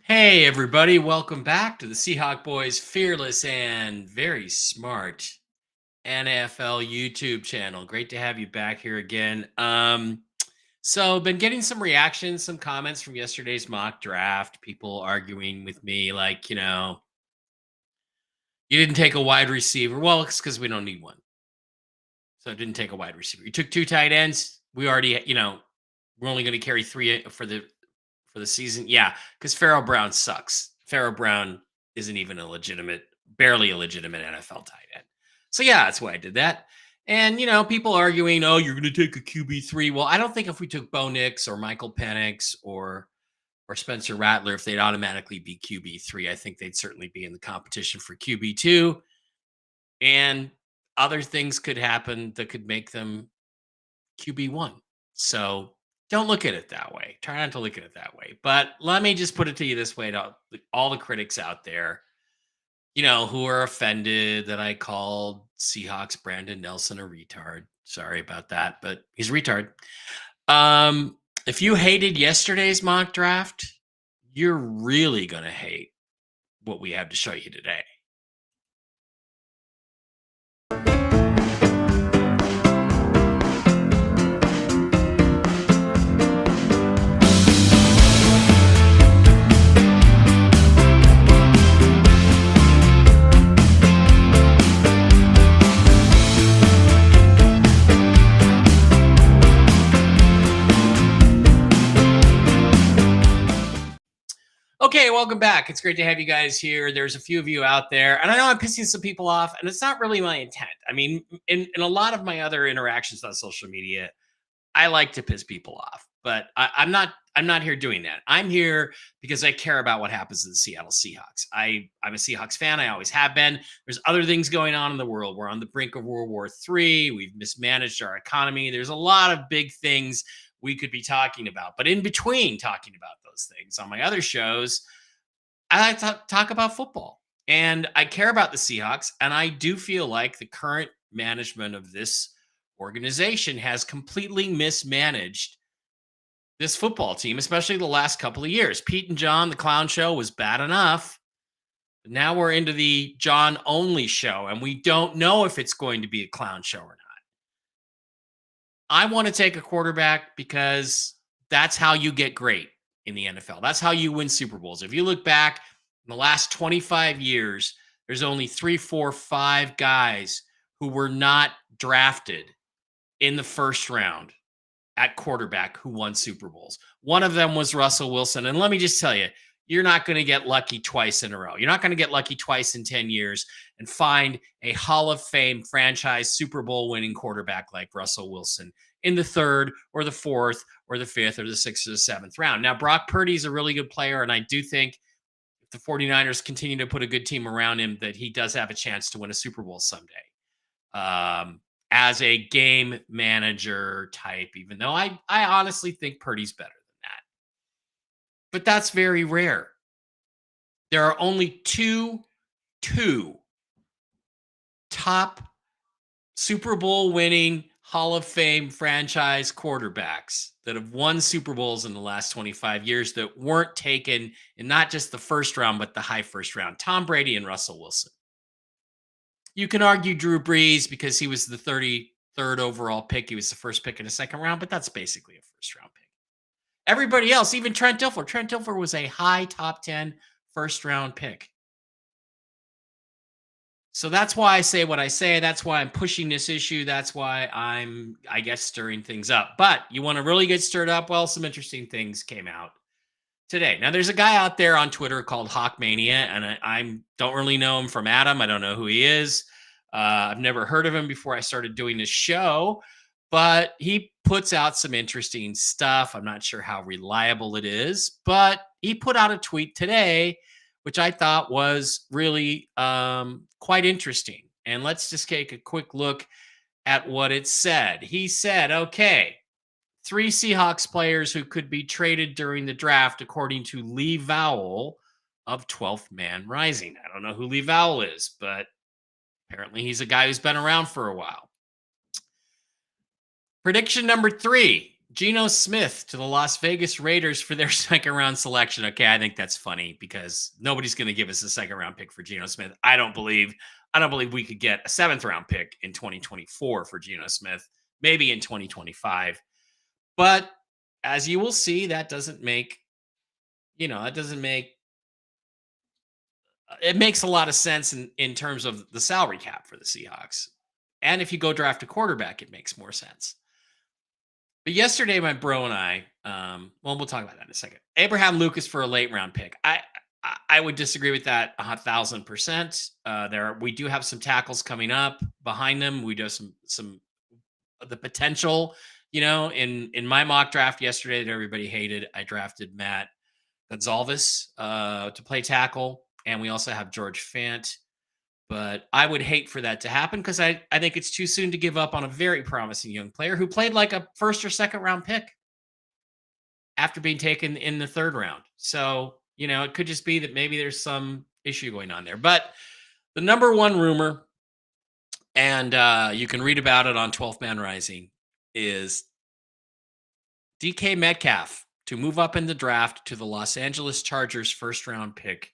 Hey, everybody, welcome back to the Seahawk Boys Fearless and Very Smart NFL YouTube channel. Great to have you back here again. So been getting some reactions, some comments from yesterday's mock draft, people arguing with me like, you didn't take a wide receiver. Well, it's because we don't need one. So it didn't take a wide receiver. You took two tight ends. We already, we're only going to carry three for the season. Yeah, because Pharaoh Brown sucks. Pharaoh Brown isn't even barely a legitimate NFL tight end. So yeah, that's why I did that. And people arguing, oh, you're going to take a QB3. Well, I don't think if we took Bo Nix or Michael Penix or Spencer Rattler, if they'd automatically be QB3, I think they'd certainly be in the competition for QB2. And other things could happen that could make them QB1. So don't look at it that way. Try not to look at it that way. But let me just put it to you this way to all the critics out there, who are offended that I called Seahawks Brandon Nelson a retard. Sorry about that, but he's a retard. If you hated yesterday's mock draft, you're really going to hate what we have to show you today. Okay, welcome back. It's great to have you guys here. There's a few of you out there, and I know I'm pissing some people off, and it's not really my intent. I mean, in a lot of my other interactions on social media, I like to piss people off, but I'm not here doing that. I'm here because I care about what happens to the Seattle Seahawks. I'm a Seahawks fan. I always have been. There's other things going on in the world. We're on the brink of World War III. We've mismanaged our economy. There's a lot of big things we could be talking about. But in between talking about those things on my other shows, I like to talk about football. And I care about the Seahawks. And I do feel like the current management of this organization has completely mismanaged this football team, especially the last couple of years. Pete and John, the clown show, was bad enough. But now we're into the John only show, and we don't know if it's going to be a clown show or not. I want to take a quarterback because that's how you get great in the NFL. That's how you win Super Bowls. If you look back in the last 25 years, there's only 3, 4, 5 guys who were not drafted in the first round at quarterback who won Super Bowls. One of them was Russell Wilson. And let me just tell you, you're not going to get lucky twice in a row. You're not going to get lucky twice in 10 years and find a Hall of Fame franchise Super Bowl winning quarterback like Russell Wilson in the third or the fourth or the fifth or the sixth or the seventh round. Now, Brock Purdy's a really good player, and I do think if the 49ers continue to put a good team around him, that he does have a chance to win a Super Bowl someday. As a game manager type, even though I honestly think Purdy's better than that. But that's very rare. There are only two top Super Bowl winning Hall of Fame franchise quarterbacks that have won Super Bowls in the last 25 years that weren't taken in not just the first round, but the high first round: Tom Brady and Russell Wilson. You can argue Drew Brees because he was the 33rd overall pick. He was the first pick in the second round, but that's basically a first round pick. Everybody else, even Trent Dilfer. Trent Dilfer was a high top 10 first round pick. So that's why I say what I say. That's why I'm pushing this issue. That's why I'm, I guess, stirring things up. But you want to really get stirred up? Well, some interesting things came out today. Now, there's a guy out there on Twitter called Hawkmania, and I don't really know him from Adam. I don't know who he is. I've never heard of him before I started doing this show, but he puts out some interesting stuff. I'm not sure how reliable it is, but he put out a tweet today, which I thought was really quite interesting. And let's just take a quick look at what it said. He said, okay, 3 Seahawks players who could be traded during the draft, according to Lee Vowell of 12th Man Rising. I don't know who Lee Vowell is, but apparently he's a guy who's been around for a while. Prediction number 3, Geno Smith to the Las Vegas Raiders for their second round selection. Okay, I think that's funny because nobody's going to give us a second round pick for Geno Smith. I don't believe we could get a seventh round pick in 2024 for Geno Smith, maybe in 2025. But as you will see, that doesn't make, that doesn't make it makes a lot of sense in terms of the salary cap for the Seahawks. And if you go draft a quarterback, it makes more sense. But yesterday, my bro and I, well, we'll talk about that in a second. Abraham Lucas for a late round pick. I would disagree with that 1,000%. We do have some tackles coming up behind them. We do have some of the potential. In my mock draft yesterday that everybody hated, I drafted Matt Gonzalez to play tackle, and we also have George Fant. But I would hate for that to happen because I think it's too soon to give up on a very promising young player who played like a first or second round pick after being taken in the third round. So, it could just be that maybe there's some issue going on there. But the number one rumor, and you can read about it on 12th Man Rising, is DK Metcalf to move up in the draft to the Los Angeles Chargers first round pick,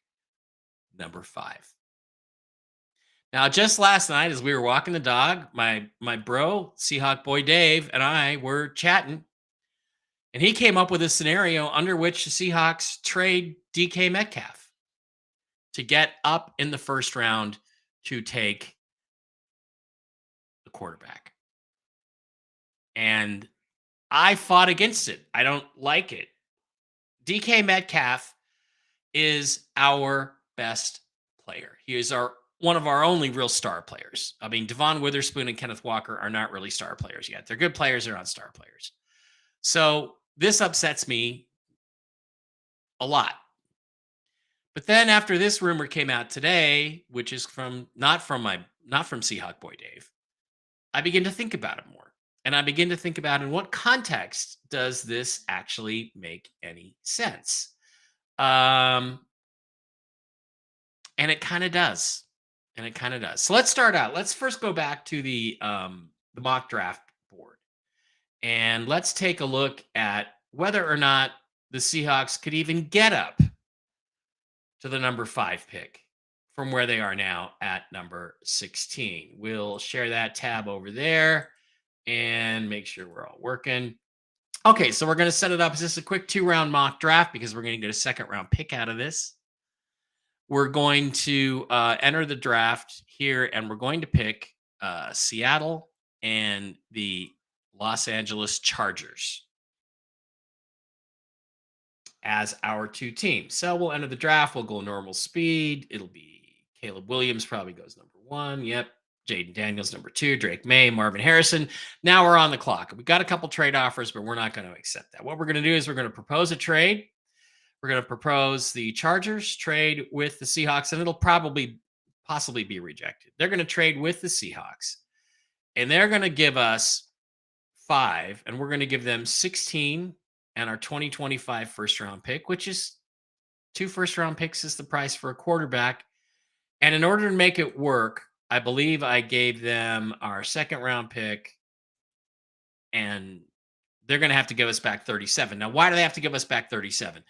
number 5. Now, just last night, as we were walking the dog, my bro, Seahawk boy Dave, and I were chatting, and he came up with a scenario under which the Seahawks trade DK Metcalf to get up in the first round to take the quarterback. And I fought against it. I don't like it. DK Metcalf is our best player. He is one of our only real star players. I mean, Devon Witherspoon and Kenneth Walker are not really star players yet. They're good players. They're not star players. So this upsets me a lot. But then after this rumor came out today, which is not from Seahawk boy Dave, I begin to think about it more. And I begin to think about in what context does this actually make any sense? And it kind of does. So let's start out. Let's first go back to the mock draft board, and let's take a look at whether or not the Seahawks could even get up to the number 5 pick from where they are now at number 16. We'll share that tab over there and make sure we're all working. Okay, so we're going to set it up as just a quick 2-round mock draft because we're going to get a second round pick out of this. We're going to enter the draft here, and we're going to pick Seattle and the Los Angeles Chargers as our 2 teams. So we'll enter the draft. We'll go normal speed. It'll be Caleb Williams probably goes number 1. Yep. Jaden Daniels number 2. Drake May, Marvin Harrison. Now we're on the clock. We've got a couple trade offers, but we're not going to accept that. What we're going to do is we're going to propose a trade. We're going to propose the Chargers trade with the Seahawks, and it'll possibly be rejected. They're going to trade with the Seahawks, and they're going to give us 5, and we're going to give them 16 and our 2025 first-round pick, which is 2 first-round picks is the price for a quarterback. And in order to make it work, I believe I gave them our second-round pick, and they're going to have to give us back 37. Now, why do they have to give us back 37?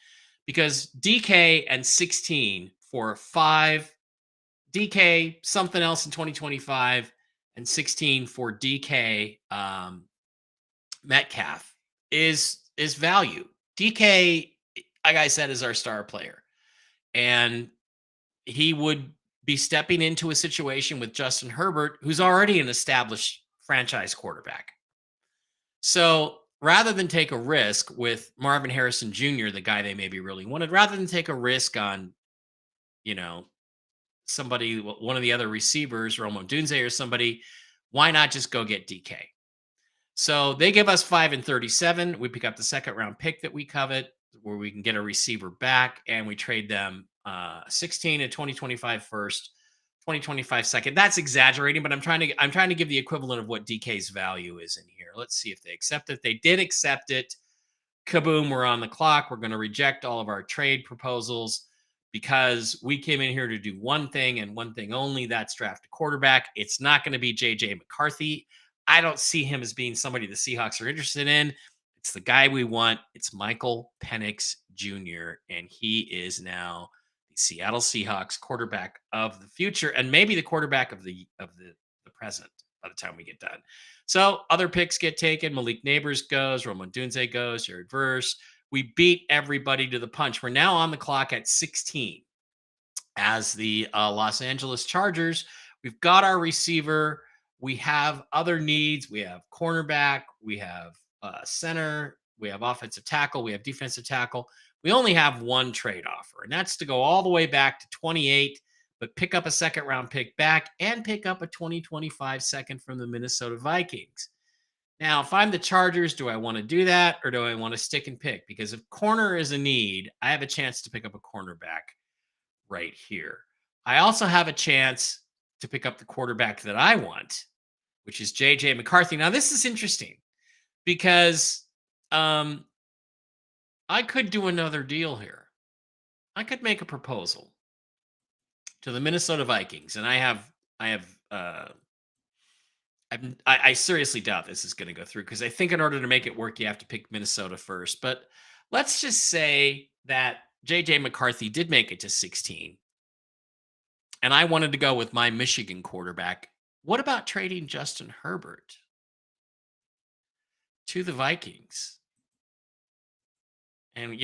Because DK and 16 for 5, DK something else in 2025, and 16 for DK Metcalf is value. DK, like I said, is our star player, and he would be stepping into a situation with Justin Herbert, who's already an established franchise quarterback. So rather than take a risk with Marvin Harrison Jr., the guy they maybe really wanted, rather than take a risk on, somebody, one of the other receivers, Romo Dunze or somebody, why not just go get DK? So they give us 5 and 37. We pick up the second round pick that we covet, where we can get a receiver back, and we trade them 16 and 2025 first, 2025 second. That's exaggerating, but I'm trying to give the equivalent of what DK's value is in here. Let's see if they accept it. They did accept it. Kaboom, we're on the clock. We're going to reject all of our trade proposals because we came in here to do one thing and one thing only. That's draft a quarterback. It's not going to be JJ McCarthy. I don't see him as being somebody the Seahawks are interested in. It's the guy we want. It's Michael Penix Jr., and he is now the Seattle Seahawks quarterback of the future, and maybe the quarterback of the present by the time we get done. So other picks get taken. Malik Neighbors goes, Roman Dunze goes, Jared Verse. We beat everybody to the punch. We're now on the clock at 16 as the Los Angeles Chargers. We've got our receiver. We have other needs. We have cornerback. We have center. We have offensive tackle. We have defensive tackle. We only have one trade offer, and that's to go all the way back to 28, but pick up a second round pick back and pick up a 2025 second from the Minnesota Vikings. Now, if I'm the Chargers, do I want to do that or do I want to stick and pick? Because if corner is a need, I have a chance to pick up a cornerback right here. I also have a chance to pick up the quarterback that I want, which is JJ McCarthy. Now, this is interesting because I could do another deal here. I could make a proposal to the Minnesota Vikings, and I seriously doubt this is going to go through because I think in order to make it work, you have to pick Minnesota first. But let's just say that JJ McCarthy did make it to 16, and I wanted to go with my Michigan quarterback. What about trading Justin Herbert to the Vikings? And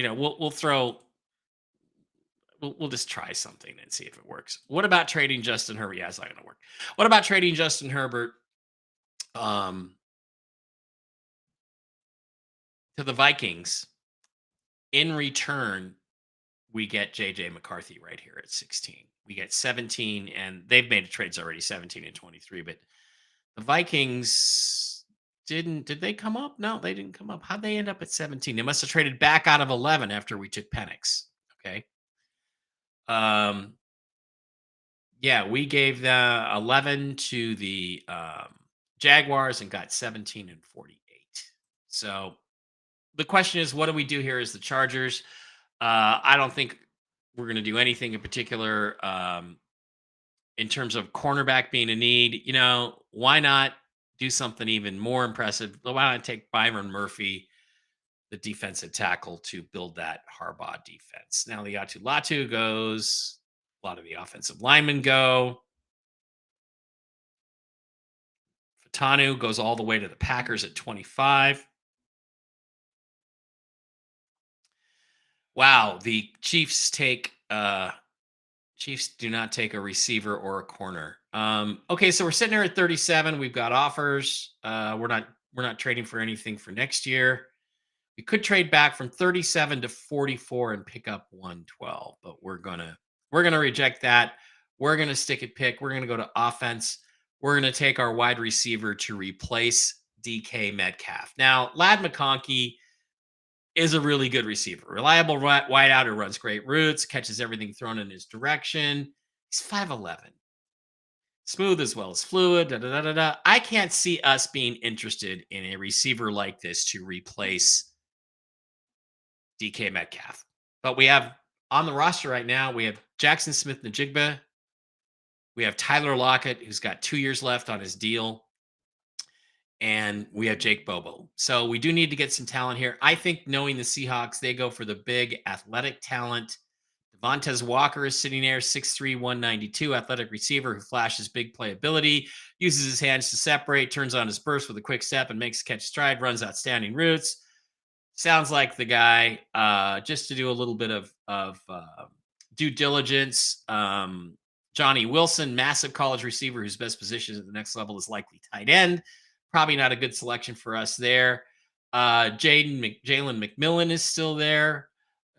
we'll just try something and see if it works. What about trading Justin Herbert? Yeah, it's not going to work. What about trading Justin Herbert um, to the Vikings? In return, we get JJ McCarthy right here at 16. We get 17, and they've made trades already, 17 and 23. But the Vikings did they come up? No, they didn't come up. How'd they end up at 17? They must have traded back out of 11 after we took Penix. Okay. Um, yeah, we gave the 11 to the Jaguars and got 17 and 48. So the question is, what do we do here as the Chargers? I don't think we're going to do anything in particular in terms of cornerback being a need. Why not do something even more impressive? Why not take Byron Murphy, the defensive tackle, to build that Harbaugh defense? Now, Liatu Latu goes. A lot of the offensive linemen go. Fatanu goes all the way to the Packers at 25. Wow, the Chiefs do not take a receiver or a corner. Okay, so we're sitting here at 37. We've got offers. We're not trading for anything for next year. We could trade back from 37 to 44 and pick up 112, but we're gonna reject that. We're gonna stick at pick. We're gonna go to offense. We're gonna take our wide receiver to replace DK Metcalf. Now, Lad McConkey is a really good receiver. Reliable wide out who runs great routes, catches everything thrown in his direction. He's 5'11. Smooth as well as fluid. Da, da, da, da, da. I can't see us being interested in a receiver like this to replace DK Metcalf. But we have on the roster right now, we have Jackson Smith-Njigba. We have Tyler Lockett, who's got 2 years left on his deal. And we have Jake Bobo. So we do need to get some talent here. I think knowing the Seahawks, they go for the big athletic talent. Devontae Walker is sitting there, 6'3", 192, athletic receiver who flashes big playability, uses his hands to separate, turns on his burst with a quick step and makes catch stride, runs outstanding routes. Sounds like the guy. Just to do a little bit of due diligence. Johnny Wilson, massive college receiver whose best position at the next level is likely tight end. Probably not a good selection for us there. Jalen McMillan is still there.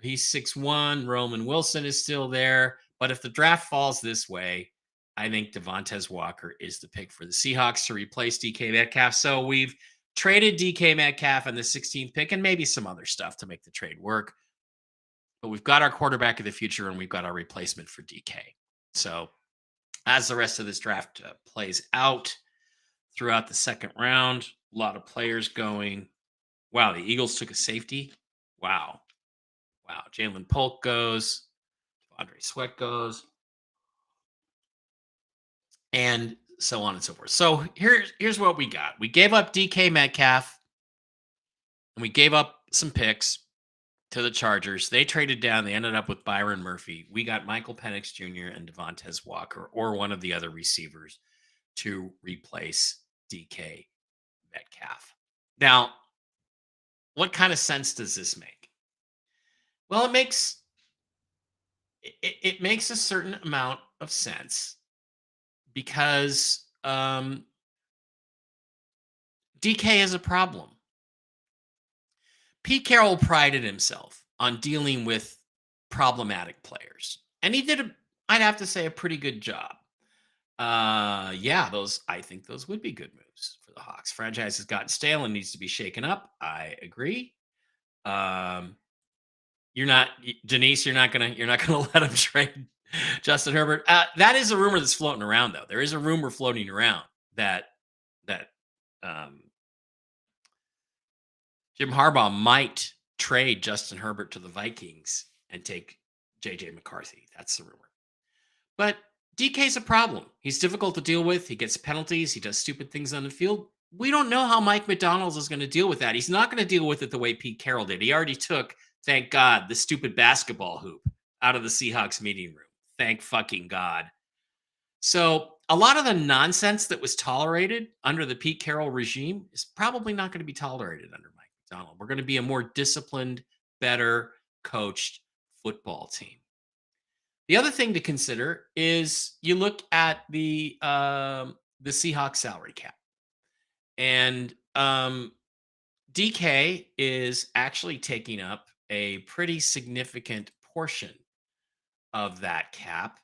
He's 6'1". Roman Wilson is still there. But if the draft falls this way, I think Devontae Walker is the pick for the Seahawks to replace DK Metcalf. So we've traded DK Metcalf in the 16th pick and maybe some other stuff to make the trade work. But we've got our quarterback of the future and we've got our replacement for DK. So as the rest of this draft plays out throughout the second round, a lot of players going. Wow, the Eagles took a safety. Wow. Jalen Polk goes. Andre Sweat goes. And so on and so forth. So here's what we got. We gave up DK Metcalf. and we gave up some picks to the Chargers. They traded down. They ended up with Byron Murphy. We got Michael Penix Jr. and Devontae Walker or one of the other receivers to replace DK Metcalf. Now, what kind of sense does this make? Well, it makes a certain amount of sense because DK is a problem. Pete Carroll prided himself on dealing with problematic players, and he did I'd have to say a pretty good job. Yeah, those I think those would be good moves for the Hawks. Franchise has gotten stale and needs to be shaken up. I agree. Um, Denise. You're not gonna let him trade Justin Herbert. That is a rumor that's floating around, though. There is a rumor floating around that um, Jim Harbaugh might trade Justin Herbert to the Vikings and take JJ McCarthy. That's the rumor. But DK's a problem. He's difficult to deal with. He gets penalties. He does stupid things on the field. We don't know how Mike McDonald is going to deal with that. He's not going to deal with it the way Pete Carroll did. He already took, thank God, the stupid basketball hoop out of the Seahawks meeting room. Thank fucking God. So a lot of the nonsense that was tolerated under the Pete Carroll regime is probably not going to be tolerated under Mike McDonald. We're going to be a more disciplined, better coached football team. The other thing to consider is you look at the Seahawks salary cap, and DK is actually taking up a pretty significant portion of that cap.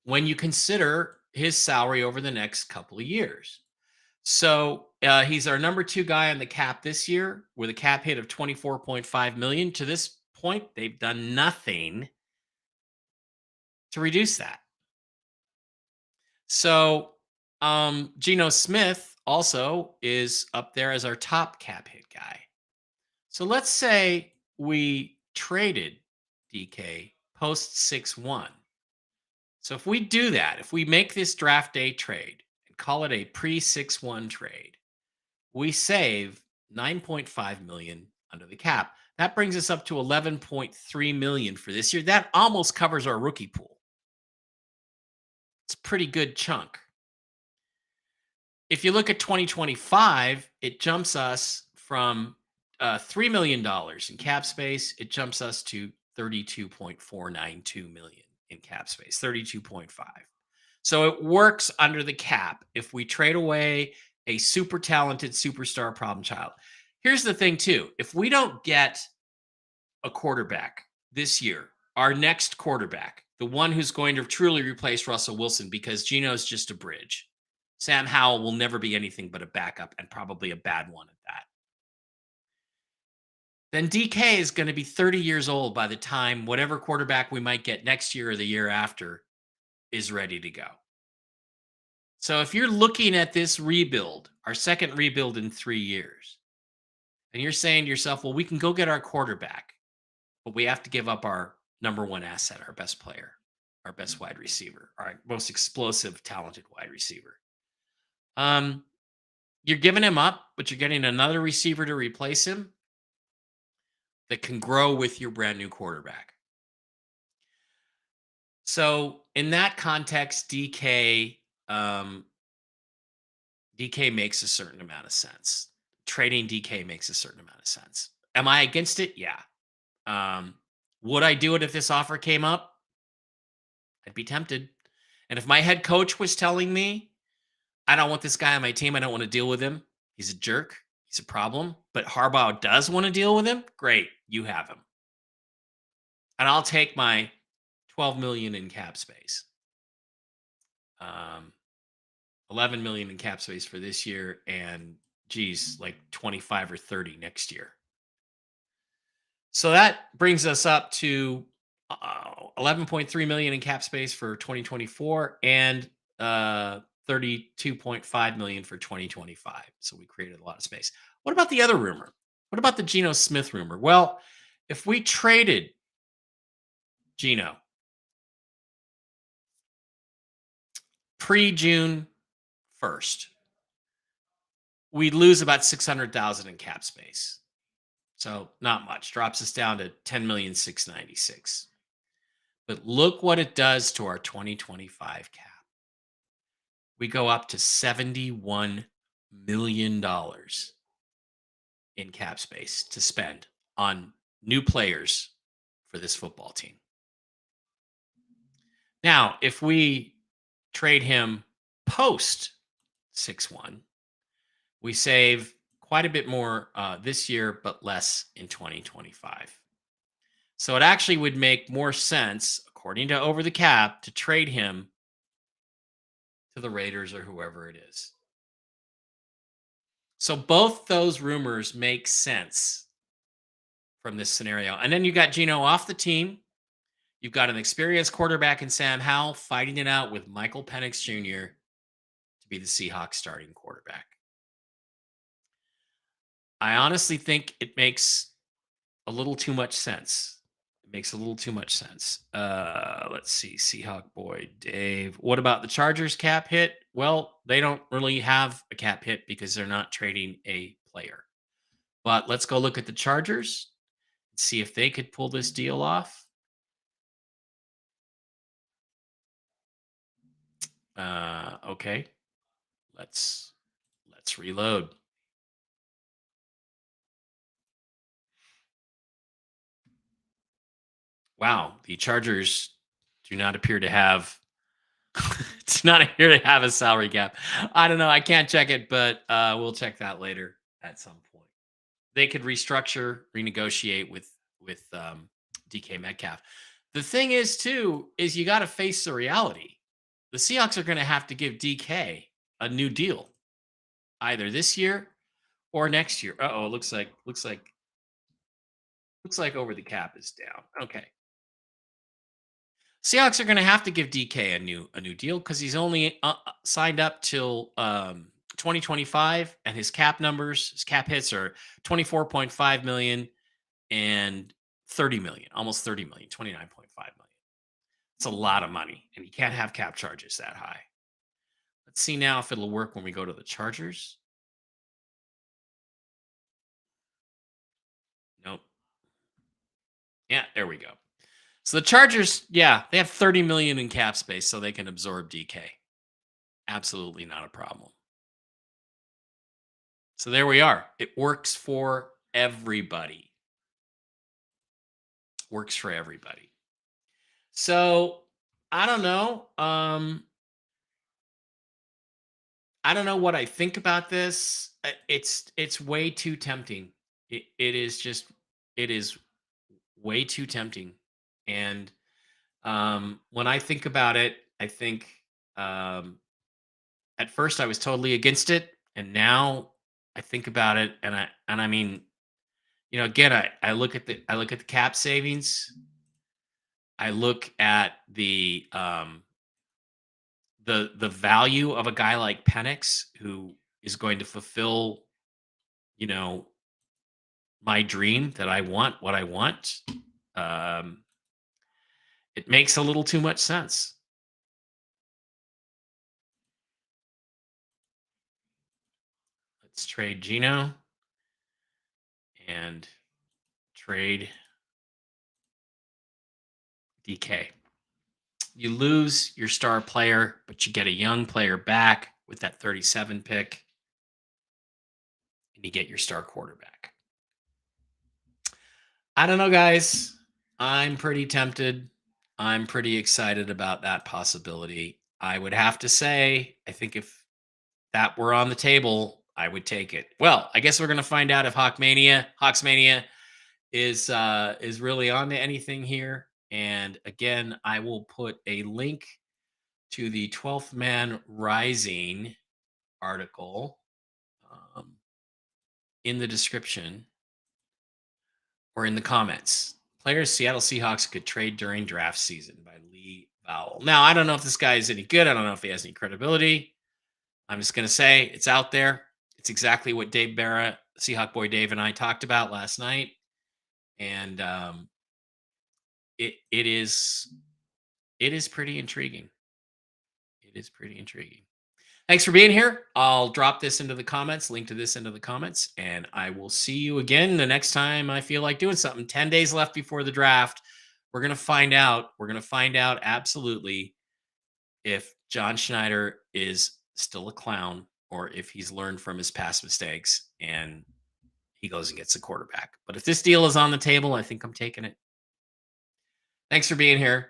When you consider his salary over the next couple of years. So he's our number 2 guy on the cap this year with a cap hit of 24.5 million. To this point, they've done nothing to reduce that. So Geno Smith also is up there as our top cap hit guy. So let's say we traded DK post 6-1. So if we do that, if we make this draft day trade and call it a pre 6-1 trade, we save 9.5 million under the cap. That brings us up to 11.3 million for this year. That almost covers our rookie pool. It's a pretty good chunk. If you look at 2025, it jumps us from $3 million in cap space. It jumps us to 32.492 million in cap space, 32.5. So it works under the cap if we trade away a super talented superstar problem child. Here's the thing, too. If we don't get a quarterback this year, our next quarterback, the one who's going to truly replace Russell Wilson, because Geno's just a bridge. Sam Howell will never be anything but a backup and probably a bad one at that. Then DK is going to be 30 years old by the time whatever quarterback we might get next year or the year after is ready to go. So if you're looking at this rebuild, our second rebuild in 3 years, and you're saying to yourself, well, we can go get our quarterback, but we have to give up our number 1 asset, our best player, our best wide receiver, our most explosive, talented wide receiver. You're giving him up, but you're getting another receiver to replace him that can grow with your brand new quarterback. So in that context, DK makes a certain amount of sense. Trading DK makes a certain amount of sense. Am I against it? Yeah. Would I do it if this offer came up? I'd be tempted. And if my head coach was telling me, I don't want this guy on my team, I don't want to deal with him, he's a jerk, he's a problem, but Harbaugh does want to deal with him, great, you have him. And I'll take my 12 million in cap space. 11 million in cap space for this year, and geez, like 25 or 30 next year. So that brings us up to 11.3 million in cap space for 2024 and 32.5 million for 2025. So we created a lot of space. What about the other rumor? What about the Geno Smith rumor? Well, if we traded Geno pre-June 1st, we lose about 600,000 in cap space. So not much. Drops us down to 10,696,000. But look what it does to our 2025 cap. We go up to $71 million in cap space to spend on new players for this football team. Now, if we trade him post 6-1, we save quite a bit more this year, but less in 2025. So it actually would make more sense, according to Over the Cap, to trade him to the Raiders or whoever it is. So both those rumors make sense from this scenario. And then you got Gino off the team. You've got an experienced quarterback in Sam Howell fighting it out with Michael Penix Jr. to be the Seahawks starting quarterback. I honestly think it makes a little too much sense. It makes a little too much sense. Let's see. Seahawk boy, Dave. What about the Chargers cap hit? Well, they don't really have a cap hit because they're not trading a player. But let's go look at the Chargers and see if they could pull this deal off. Okay. Let's reload. Wow, the Chargers do not appear to have it's not appear to have a salary cap. I don't know. I can't check it, but we'll check that later at some point. They could restructure, renegotiate with DK Metcalf. The thing is, too, is you got to face the reality. The Seahawks are going to have to give DK a new deal, either this year or next year. Oh, looks like over the cap is down. Okay. Seahawks are going to have to give DK a new deal because he's only signed up till 2025, and his cap hits are 24.5 million and 30 million, almost 30 million, 29.5 million. It's a lot of money, and you can't have cap charges that high. Let's see now if it'll work when we go to the Chargers. Nope. Yeah, there we go. So the Chargers, yeah, they have 30 million in cap space, so they can absorb DK. Absolutely not a problem. So there we are. It works for everybody. Works for everybody. So I don't know. I don't know what I think about this. It's way too tempting. It is just it is way too tempting. And when I think about it, I think um, at first I was totally against it, and now I think about it, and I mean, again, I look at the cap savings. I look at the value of a guy like Penix who is going to fulfill, you know, my dream that I want what I want. Um, it makes a little too much sense. Let's trade Gino and trade DK. You lose your star player, but you get a young player back with that 37 pick, and you get your star quarterback. I don't know, guys. I'm pretty tempted. I'm pretty excited about that possibility. I would have to say, I think if that were on the table, I would take it. Well, I guess we're gonna find out if Hawksmania is really on to anything here. And again, I will put a link to the 12th Man Rising article um, in the description or in the comments. Players Seattle Seahawks could trade during draft season by Lee Vowell. Now, I don't know if this guy is any good. I don't know if he has any credibility. I'm just going to say it's out there. It's exactly what Dave Barra, Seahawk boy Dave, and I talked about last night. And it is pretty intriguing. It is pretty intriguing. Thanks for being here. I'll drop this into the comments, link to this into the comments, and I will see you again the next time I feel like doing something. 10 days left before the draft. We're going to find out. We're going to find out absolutely if John Schneider is still a clown or if he's learned from his past mistakes and he goes and gets a quarterback. But if this deal is on the table, I think I'm taking it. Thanks for being here.